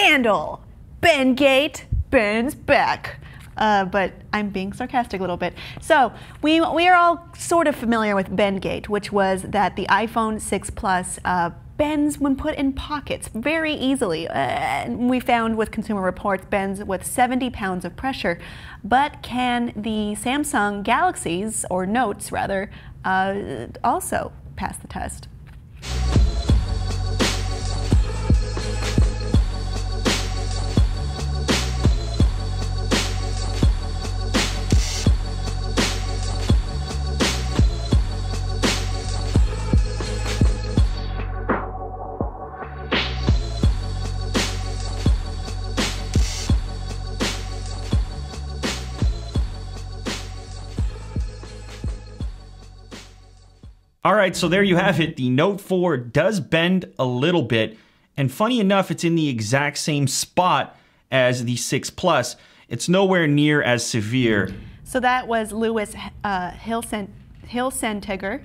Scandal! Bendgate, Ben's back. But I'm being sarcastic a little bit. So we are all sort of familiar with Bendgate, which was that the iPhone 6 Plus bends when put in pockets very easily. We found with Consumer Reports bends with 70 pounds of pressure. But can the Samsung Galaxies, or Notes rather, also pass the test? All right, so there you have it. The Note 4 does bend a little bit, and funny enough, it's in the exact same spot as the 6 Plus. It's nowhere near as severe. So that was Lewis Hilsenteger.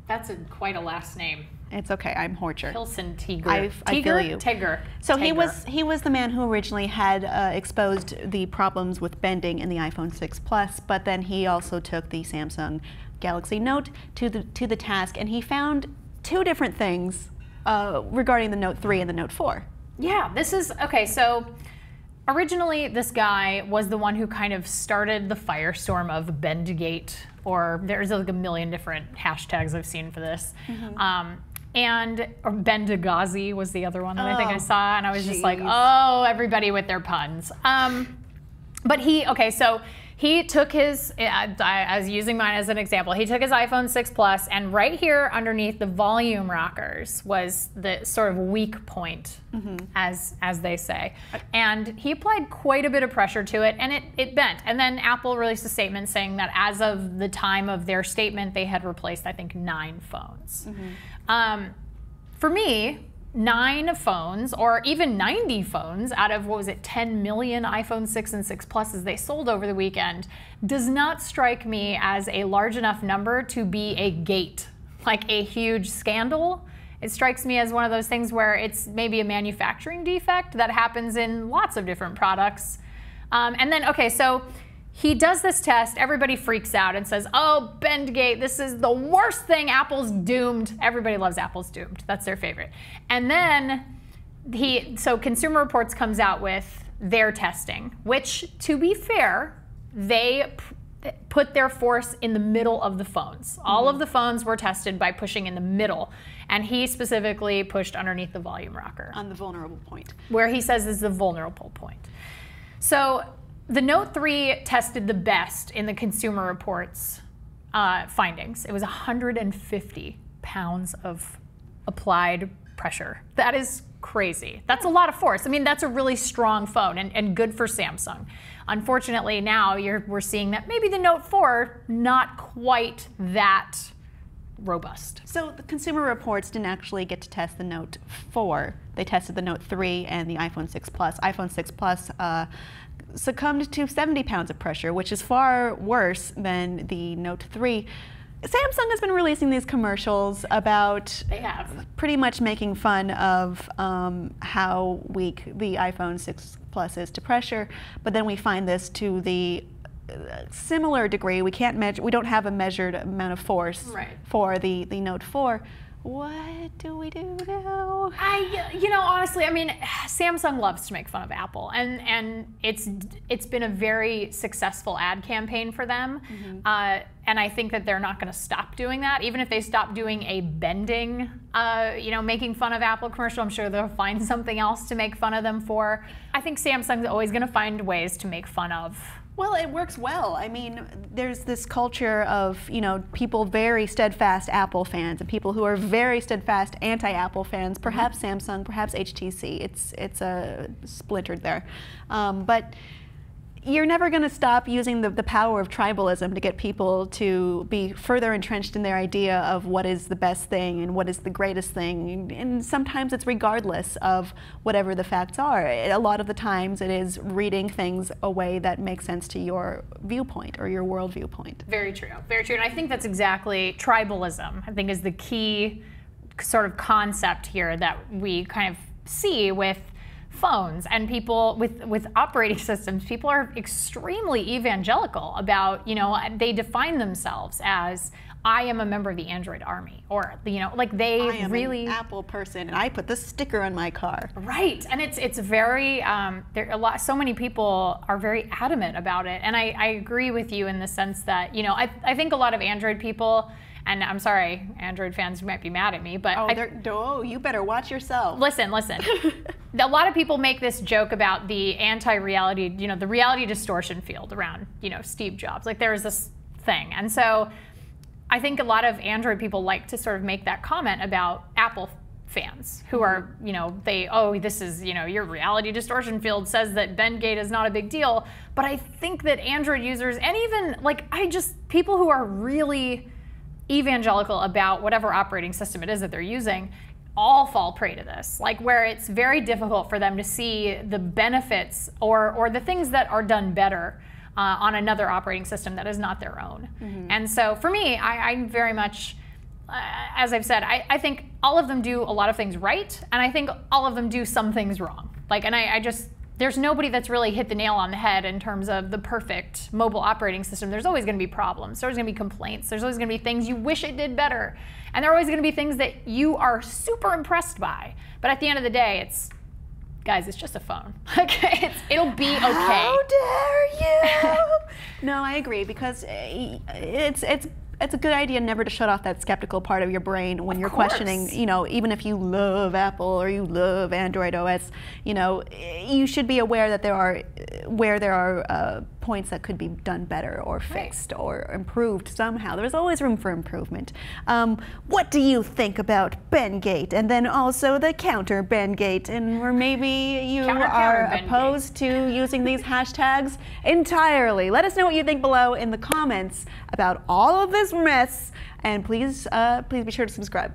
That's quite a last name. It's okay, I'm Horcher. Hilsenteger. I feel you. Tiger. So Tiger. he was the man who originally had exposed the problems with bending in the iPhone 6 Plus, but then he also took the Samsung Galaxy Note to the task, and he found two different things regarding the Note 3 and the Note 4. Yeah, this is, okay, so originally this guy was the one who kind of started the firestorm of Bendgate, or there's like a million different hashtags I've seen for this. Or Bendagazi was the other one that I think I saw, and I was just like, oh, everybody with their puns. But he took his, I was using mine as an example, he took his iPhone 6 Plus, and right here underneath the volume rockers was the sort of weak point, as they say. And he applied quite a bit of pressure to it, and it bent. And then Apple released a statement saying that as of the time of their statement, they had replaced, I think, 9 phones. For me, 9 phones, or even 90 phones out of, 10 million iPhone 6 and 6 Pluses they sold over the weekend, does not strike me as a large enough number to be a gate, like a huge scandal. It strikes me as one of those things where it's maybe a manufacturing defect that happens in lots of different products. And then, okay, so he does this test, everybody freaks out and says, oh, Bendgate, this is the worst thing, Apple's doomed. Everybody loves Apple's doomed, that's their favorite. And then so Consumer Reports comes out with their testing, which, to be fair, they put their force in the middle of the phones. All of the phones were tested by pushing in the middle, and he specifically pushed underneath the volume rocker. On the vulnerable point. Where he says is the vulnerable point. So the Note 3 tested the best in the Consumer Reports findings. It was 150 pounds of applied pressure. That is crazy. That's a lot of force. I mean, that's a really strong phone and good for Samsung. Unfortunately, now we're seeing that maybe the Note 4, not quite that robust. So the Consumer Reports didn't actually get to test the Note 4. They tested the Note 3 and the iPhone 6 Plus. iPhone 6 Plus succumbed to 70 pounds of pressure, which is far worse than the Note 3. Samsung has been releasing these commercials about pretty much making fun of how weak the iPhone 6 Plus is to pressure, but then we find this to the similar degree. We can't measure, we don't have a measured amount of force for the Note 4. What do we do now? Honestly, I mean, Samsung loves to make fun of Apple, and it's been a very successful ad campaign for them, and I think that they're not going to stop doing that. Even if they stop doing a bending, making fun of Apple commercial, I'm sure they'll find something else to make fun of them for. I think Samsung's always going to find ways to make fun of. Well, it works well. I mean, there's this culture of, people very steadfast Apple fans and people who are very steadfast anti-Apple fans, perhaps Samsung, perhaps HTC. It's splintered there. But you're never going to stop using the power of tribalism to get people to be further entrenched in their idea of what is the best thing and what is the greatest thing. And sometimes it's regardless of whatever the facts are. A lot of the times it is reading things a way that makes sense to your viewpoint or your world viewpoint. Very true. Very true. And I think that's exactly tribalism, I think, is the key sort of concept here that we kind of see with phones and people with operating systems, people are extremely evangelical about, they define themselves as, I am a member of the Android army, or like they I am really an Apple person, and I put the sticker on my car. Right, and it's very so many people are very adamant about it, and I agree with you in the sense that I think a lot of Android people, and I'm sorry, Android fans might be mad at me, but you better watch yourself. Listen. A lot of people make this joke about the anti-reality, the reality distortion field around, Steve Jobs. Like there is this thing, and so I think a lot of Android people like to sort of make that comment about Apple fans who are, this is, your reality distortion field says that Bendgate is not a big deal. But I think that Android users, and even people who are really evangelical about whatever operating system it is that they're using, all fall prey to this, where it's very difficult for them to see the benefits or the things that are done better on another operating system that is not their own. And so for me, I'm very much, as I've said, I think all of them do a lot of things right, and I think all of them do some things wrong. There's nobody that's really hit the nail on the head in terms of the perfect mobile operating system. There's always going to be problems. There's always going to be complaints. There's always going to be things you wish it did better. And there are always going to be things that you are super impressed by. But at the end of the day, guys, it's just a phone. It'll be okay. How dare you? No, I agree, because it's a good idea never to shut off that skeptical part of your brain when you're questioning, even if you love Apple or you love Android OS, you should be aware that there are points that could be done better or fixed or improved somehow. There's always room for improvement. What do you think about Bendgate, and then also the counter Bendgate, and or maybe you are opposed to using these hashtags entirely? Let us know what you think below in the comments about all of this mess, and please be sure to subscribe.